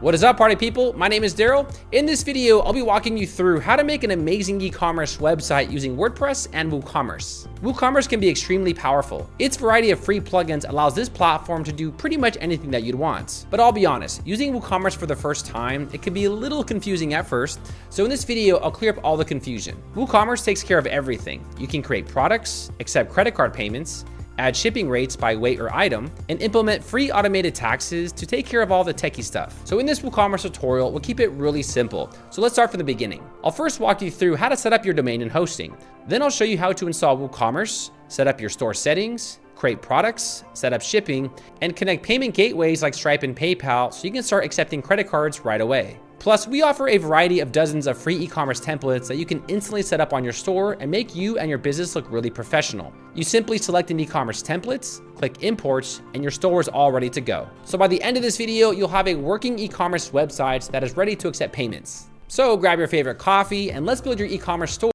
What is up, party people? My name is Daryl. In this video, I'll be walking you through how to make an amazing e-commerce website using WordPress and WooCommerce. WooCommerce can be extremely powerful. Its variety of free plugins allows this platform to do pretty much anything that you'd want. But I'll be honest, using WooCommerce for the first time, it can be a little confusing at first. So in this video, I'll clear up all the confusion. WooCommerce takes care of everything. You can create products, accept credit card payments, add shipping rates by weight or item, and implement free automated taxes to take care of all the techie stuff. So in this WooCommerce tutorial, we'll keep it really simple. So let's start from the beginning. I'll first walk you through how to set up your domain and hosting. Then I'll show you how to install WooCommerce, set up your store settings, create products, set up shipping, and connect payment gateways like Stripe and PayPal so you can start accepting credit cards right away. Plus, we offer a variety of dozens of free e-commerce templates that you can instantly set up on your store and make you and your business look really professional. You simply select an e-commerce templates, click imports, and your store is all ready to go. So by the end of this video, you'll have a working e-commerce website that is ready to accept payments. So grab your favorite coffee and let's build your e-commerce store